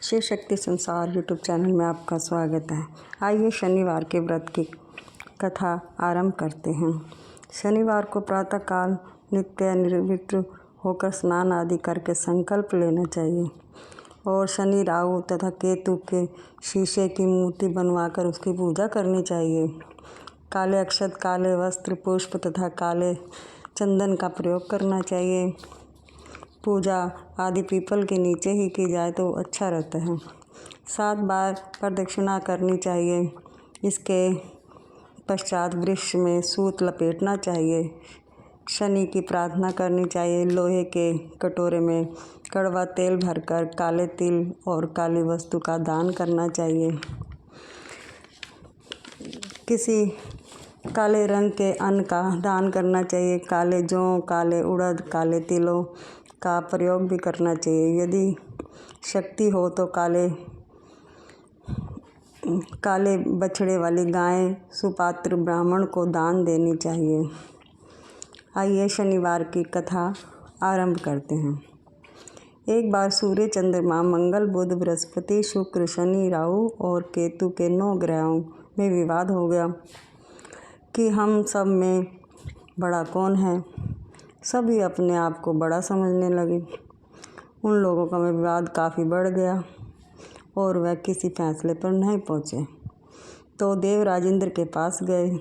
शिव शक्ति संसार YouTube channel में आपका स्वागत है। आइए शनिवार के व्रत की कथा आरंभ करते हैं। शनिवार को प्रातःकाल नित्य निर्वित्र होकर स्नान आदि करके संकल्प लेना चाहिए और शनि, राहु तथा केतु के शीशे की मूर्ति बनवाकर उसकी पूजा करनी चाहिए। काले अक्षत, काले वस्त्र, पुष्प तथा काले चंदन का प्रयोग करना चाहिए। पूजा आदि पीपल के नीचे ही की जाए तो अच्छा रहता है। 7 बार प्रदक्षिणा करनी चाहिए। इसके पश्चात वृक्ष में सूत लपेटना चाहिए। शनि की प्रार्थना करनी चाहिए। लोहे के कटोरे में कड़वा तेल भरकर काले तिल और काली वस्तु का दान करना चाहिए। किसी काले रंग के अन्न का दान करना चाहिए। काले जौ, काले उड़द, काले तिलों का प्रयोग भी करना चाहिए। यदि शक्ति हो तो काले बछड़े वाली गाय सुपात्र ब्राह्मण को दान देनी चाहिए। आइए शनिवार की कथा आरंभ करते हैं। एक बार सूर्य, चंद्रमा, मंगल, बुध, बृहस्पति, शुक्र, शनि, राहु और केतु के 9 ग्रहों में विवाद हो गया कि हम सब में बड़ा कौन है। सभी अपने आप को बड़ा समझने लगे। उन लोगों का विवाद काफ़ी बढ़ गया और वह किसी फैसले पर नहीं पहुँचे। तो देवराज इंद्र के पास गए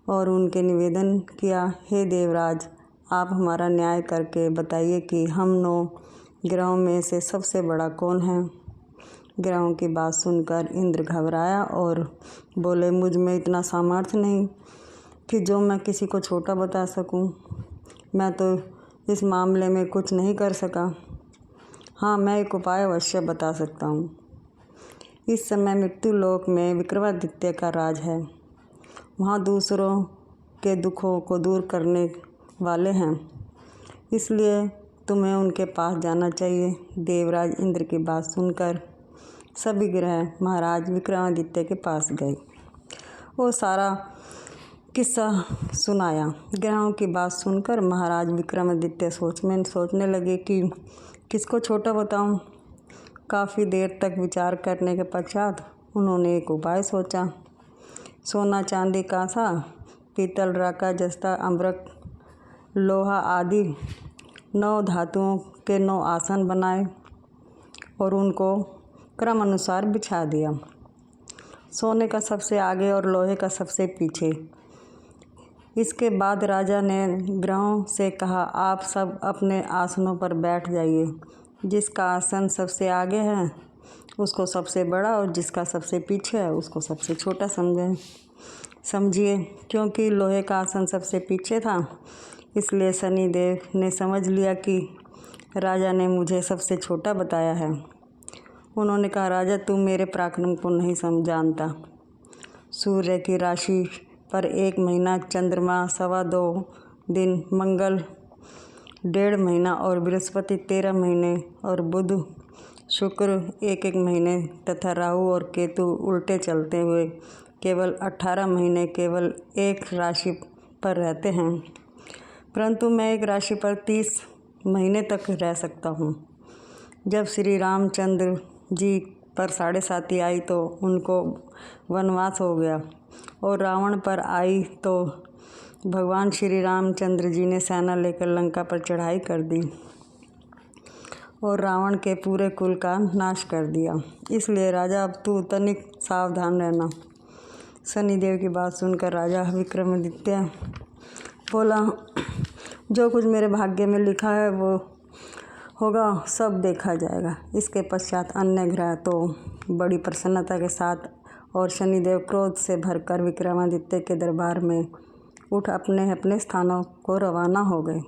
और उनके निवेदन किया, हे देवराज, आप हमारा न्याय करके बताइए कि हम 9 ग्रहों में से सबसे बड़ा कौन है। ग्रहों की बात सुनकर इंद्र घबराया और बोले, मुझ में इतना सामर्थ्य नहीं कि जो मैं किसी को छोटा बता सकूं। मैं तो इस मामले में कुछ नहीं कर सका। हाँ, मैं एक उपाय अवश्य बता सकता हूँ। इस समय मृत्यु लोक में विक्रमादित्य का राज है। वहाँ दूसरों के दुखों को दूर करने वाले हैं, इसलिए तुम्हें उनके पास जाना चाहिए। देवराज इंद्र की बात सुनकर सभी ग्रह महाराज विक्रमादित्य के पास गए और सारा किस्सा सुनाया। ग्रहों की बात सुनकर महाराज विक्रमादित्य सोचने लगे कि किसको छोटा बताऊं। काफ़ी देर तक विचार करने के पश्चात उन्होंने एक उपाय सोचा। सोना, चांदी, कांसा, पीतल, राका, जस्ता, अम्बरक, लोहा आदि 9 धातुओं के 9 आसन बनाए और उनको क्रम अनुसार बिछा दिया। सोने का सबसे आगे और लोहे का सबसे पीछे। इसके बाद राजा ने ग्रहों से कहा, आप सब अपने आसनों पर बैठ जाइए। जिसका आसन सबसे आगे है उसको सबसे बड़ा और जिसका सबसे पीछे है उसको सबसे छोटा समझिए। क्योंकि लोहे का आसन सबसे पीछे था, इसलिए शनिदेव ने समझ लिया कि राजा ने मुझे सबसे छोटा बताया है। उन्होंने कहा, राजा, तुम मेरे पराक्रम को नहीं जानता। सूर्य की राशि पर 1 महीना, चंद्रमा 2.25 दिन, मंगल 1.5 महीना और बृहस्पति 13 महीने और बुध, शुक्र 1-1 महीने तथा राहु और केतु उल्टे चलते हुए केवल 18 महीने केवल एक राशि पर रहते हैं। परंतु मैं एक राशि पर 30 महीने तक रह सकता हूँ। जब श्री रामचंद्र जी पर 7.5 आई तो उनको वनवास हो गया और रावण पर आई तो भगवान श्री रामचंद्र जी ने सेना लेकर लंका पर चढ़ाई कर दी और रावण के पूरे कुल का नाश कर दिया। इसलिए राजा, अब तू तनिक सावधान रहना। शनिदेव की बात सुनकर राजा विक्रमादित्य बोला, जो कुछ मेरे भाग्य में लिखा है वो होगा, सब देखा जाएगा। इसके पश्चात अन्य ग्रह तो बड़ी प्रसन्नता के साथ और शनिदेव क्रोध से भरकर विक्रमादित्य के दरबार में उठ अपने अपने स्थानों को रवाना हो गए।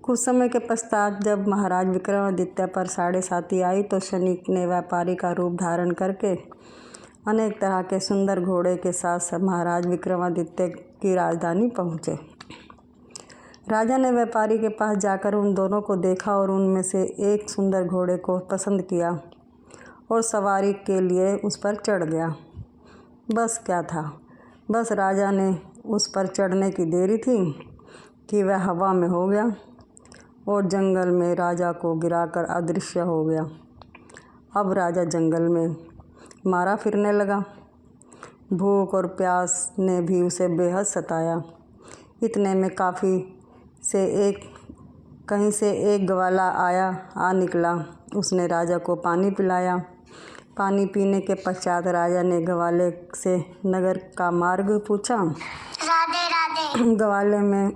कुछ समय के पश्चात जब महाराज विक्रमादित्य पर 7.5 आई तो शनि ने व्यापारी का रूप धारण करके अनेक तरह के सुंदर घोड़े के साथ महाराज विक्रमादित्य की राजधानी पहुँचे। राजा ने व्यापारी के पास जाकर उन दोनों को देखा और उनमें से एक सुंदर घोड़े को पसंद किया और सवारी के लिए उस पर चढ़ गया। बस क्या था, बस राजा ने उस पर चढ़ने की देरी थी कि वह हवा में हो गया और जंगल में राजा को गिराकर अदृश्य हो गया। अब राजा जंगल में मारा फिरने लगा। भूख और प्यास ने भी उसे बेहद सताया। इतने में कहीं से एक ग्वाला आ निकला। उसने राजा को पानी पिलाया। पानी पीने के पश्चात राजा ने ग्वाले से नगर का मार्ग पूछा। राधे राधे। ग्वाले में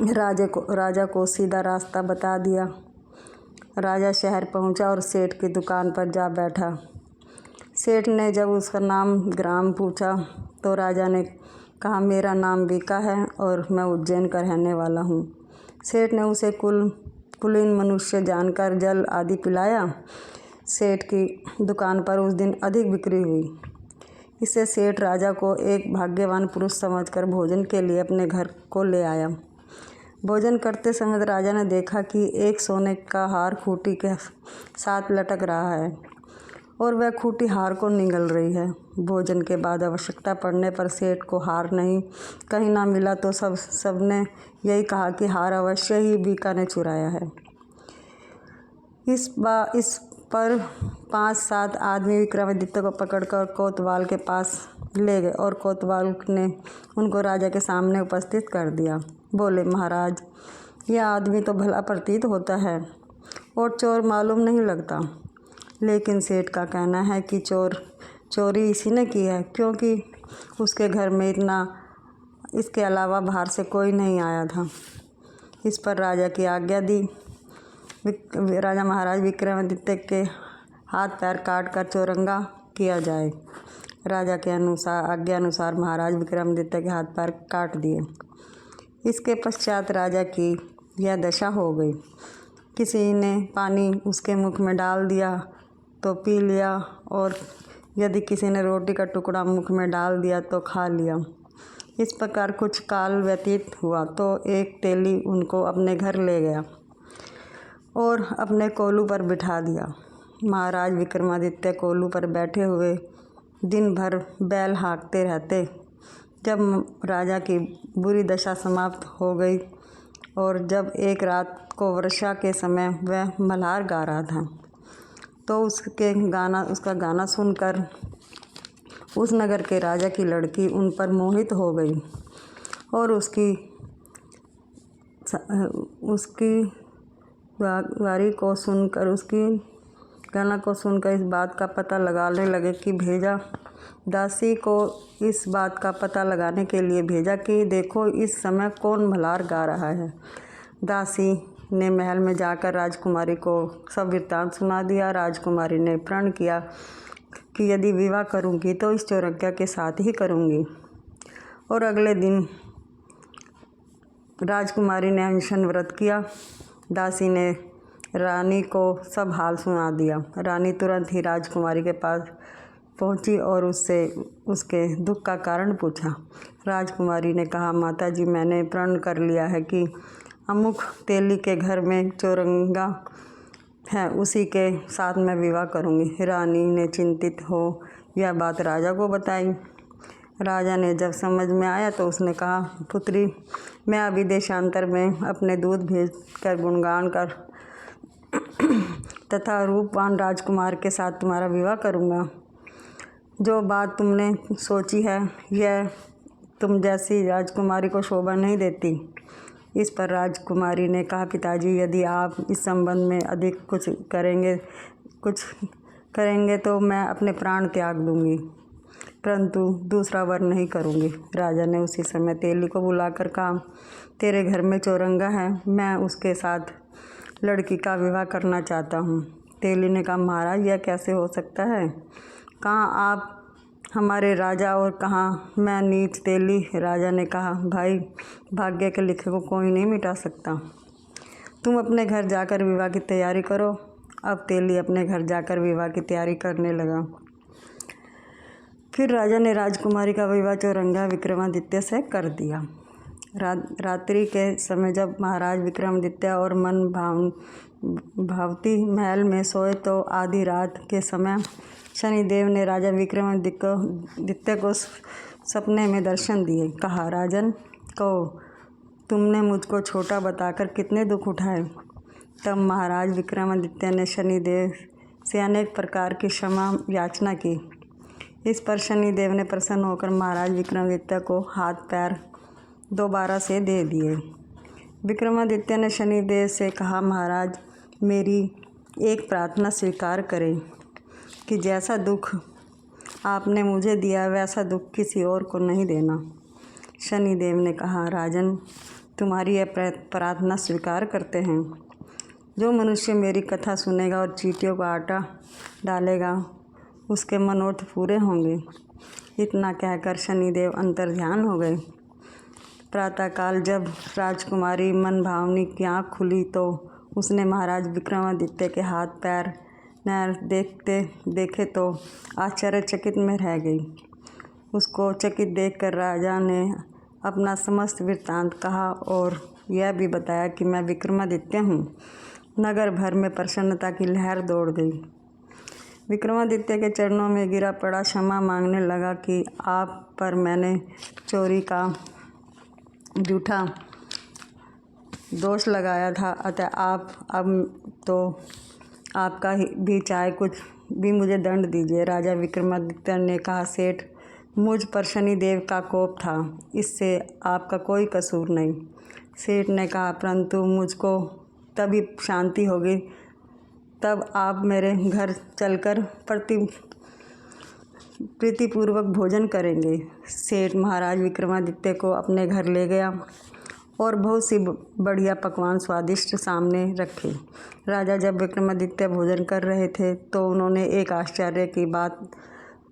राजा को सीधा रास्ता बता दिया। राजा शहर पहुंचा और सेठ की दुकान पर जा बैठा। सेठ ने जब उसका नाम ग्राम पूछा तो राजा ने कहा, मेरा नाम बीका है और मैं उज्जैन का रहने वाला हूँ। सेठ ने उसे कुलीन मनुष्य जानकर जल आदि पिलाया। सेठ की दुकान पर उस दिन अधिक बिक्री हुई। इससे सेठ राजा को एक भाग्यवान पुरुष समझकर भोजन के लिए अपने घर को ले आया। भोजन करते समय राजा ने देखा कि एक सोने का हार खूंटी के साथ लटक रहा है और वह खूंटी हार को निगल रही है। भोजन के बाद आवश्यकता पड़ने पर सेठ को हार कहीं ना मिला तो सबने यही कहा कि हार अवश्य ही बीका ने चुराया है। इस पर 5-7 आदमी विक्रमादित्य को पकड़कर कोतवाल के पास ले गए और कोतवाल ने उनको राजा के सामने उपस्थित कर दिया। बोले, महाराज, यह आदमी तो भला प्रतीत होता है और चोर मालूम नहीं लगता, लेकिन सेठ का कहना है कि चोरी इसी ने की है, क्योंकि उसके घर में इसके अलावा बाहर से कोई नहीं आया था। इस पर राजा की आज्ञा दी। राजा महाराज विक्रमादित्य के हाथ पैर काट कर चौरंगा किया जाए। राजा के आज्ञा अनुसार महाराज विक्रमादित्य के हाथ पैर काट दिए। इसके पश्चात राजा की यह दशा हो गई। किसी ने पानी उसके मुख में डाल दिया तो पी लिया, और यदि किसी ने रोटी का टुकड़ा मुख में डाल दिया तो खा लिया। इस प्रकार कुछ काल व्यतीत हुआ तो एक तेली उनको अपने घर ले गया और अपने कोलू पर बिठा दिया। महाराज विक्रमादित्य कोलू पर बैठे हुए दिन भर बैल हाँकते रहते। जब राजा की बुरी दशा समाप्त हो गई और जब एक रात को वर्षा के समय वह मल्हार गा रहा था तो उसका गाना सुनकर उस नगर के राजा की लड़की उन पर मोहित हो गई और उसकी गाना को सुनकर इस बात का पता लगाने लगे कि भेजा। दासी को इस बात का पता लगाने के लिए भेजा कि देखो इस समय कौन मल्हार गा रहा है। दासी ने महल में जाकर राजकुमारी को सब वृत्तांत सुना दिया। राजकुमारी ने प्रण किया कि यदि विवाह करूंगी तो इस चौरंगा के साथ ही करूंगी, और अगले दिन राजकुमारी ने अनशन व्रत किया। दासी ने रानी को सब हाल सुना दिया। रानी तुरंत ही राजकुमारी के पास पहुंची और उससे उसके दुख का कारण पूछा। राजकुमारी ने कहा, माता जी, मैंने प्रण कर लिया है कि अमुक तेली के घर में चौरंगा है, उसी के साथ मैं विवाह करूंगी। रानी ने चिंतित हो यह बात राजा को बताई। राजा ने जब समझ में आया तो उसने कहा, पुत्री, मैं अभी देशांतर में अपने दूत भेज कर गुणगान कर तथा रूपवान राजकुमार के साथ तुम्हारा विवाह करूंगा। जो बात तुमने सोची है यह तुम जैसी राजकुमारी को शोभा नहीं देती। इस पर राजकुमारी ने कहा, पिताजी, यदि आप इस संबंध में अधिक कुछ करेंगे तो मैं अपने प्राण त्याग दूंगी, परंतु दूसरा वर नहीं करूंगी। राजा ने उसी समय तेली को बुलाकर कहा, तेरे घर में चौरंगा है, मैं उसके साथ लड़की का विवाह करना चाहता हूँ। तेली ने कहा, महाराज, यह कैसे हो सकता है? कहाँ आप हमारे राजा और कहाँ मैं नीच तेली। राजा ने कहा, भाई, भाग्य के लिखे को कोई नहीं मिटा सकता। तुम अपने घर जाकर विवाह की तैयारी करो। अब तेली अपने घर जाकर विवाह की तैयारी करने लगा। फिर राजा ने राजकुमारी का विवाह चौरंगा विक्रमादित्य से कर दिया। रात्रि के समय जब महाराज विक्रमादित्य और मन भावती महल में सोए तो आधी रात के समय शनिदेव ने राजा विक्रमादित्य को सपने में दर्शन दिए। कहा, राजन को तुमने मुझको छोटा बताकर कितने दुख उठाए। तब महाराज विक्रमादित्य ने शनिदेव से अनेक प्रकार की क्षमा याचना की। इस पर शनिदेव ने प्रसन्न होकर महाराज विक्रमादित्य को हाथ पैर दोबारा से दे दिए। विक्रमादित्य ने शनिदेव से कहा, महाराज, मेरी एक प्रार्थना स्वीकार करें कि जैसा दुख आपने मुझे दिया वैसा दुख किसी और को नहीं देना। शनिदेव ने कहा, राजन, तुम्हारी यह प्रार्थना स्वीकार करते हैं। जो मनुष्य मेरी कथा सुनेगा और चींटियों का आटा डालेगा उसके मनोरथ पूरे होंगे। इतना कहकर शनिदेव अंतर्ध्यान हो गए। प्रातःकाल जब राजकुमारी मनभावनी की आँख खुली तो उसने महाराज विक्रमादित्य के हाथ पैर न देखे तो आश्चर्यचकित में रह गई। उसको चकित देखकर राजा ने अपना समस्त वृत्तांत कहा और यह भी बताया कि मैं विक्रमादित्य हूँ। नगर भर में प्रसन्नता की लहर दौड़ गई। विक्रमादित्य के चरणों में गिरा पड़ा क्षमा मांगने लगा कि आप पर मैंने चोरी का झूठा दोष लगाया था, अतः आप अब तो आपका भी चाहे कुछ भी मुझे दंड दीजिए। राजा विक्रमादित्य ने कहा, सेठ, मुझ पर शनिदेव का कोप था, इससे आपका कोई कसूर नहीं। सेठ ने कहा, परंतु मुझको तभी शांति होगी तब आप मेरे घर चलकर प्रीतिपूर्वक भोजन करेंगे। सेठ महाराज विक्रमादित्य को अपने घर ले गया और बहुत सी बढ़िया पकवान स्वादिष्ट सामने रखे। राजा जब विक्रमादित्य भोजन कर रहे थे तो उन्होंने एक आश्चर्य की बात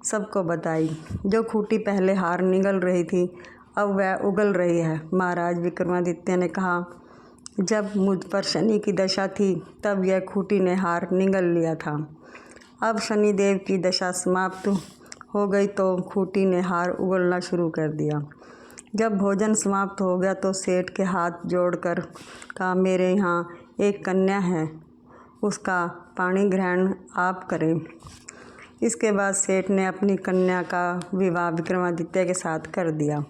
सबको बताई। जो खूंटी पहले हार निगल रही थी अब वह उगल रही है। महाराज विक्रमादित्य ने कहा, जब मुझ पर शनि की दशा थी तब यह खूंटी ने हार निगल लिया था। अब शनिदेव की दशा समाप्त हो गई तो खूंटी ने हार उगलना शुरू कर दिया। जब भोजन समाप्त हो गया तो सेठ के हाथ जोड़कर कहा, मेरे यहाँ एक कन्या है, उसका पाणी ग्रहण आप करें। इसके बाद सेठ ने अपनी कन्या का विवाह विक्रमादित्य के साथ कर दिया।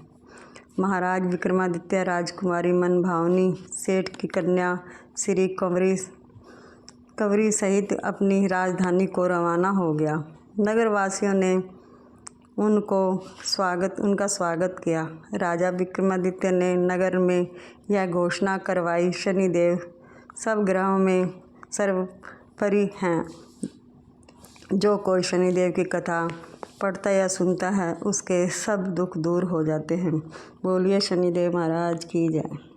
महाराज विक्रमादित्य राजकुमारी मनभावनी सेठ की कन्या श्री कंवरी सहित अपनी राजधानी को रवाना हो गया। नगरवासियों ने उनका स्वागत किया। राजा विक्रमादित्य ने नगर में यह घोषणा करवाई, शनिदेव सब ग्रहों में सर्वोपरि हैं। जो कोई शनिदेव की कथा पढ़ता या सुनता है उसके सब दुख दूर हो जाते हैं। बोलिए शनिदेव महाराज की जय।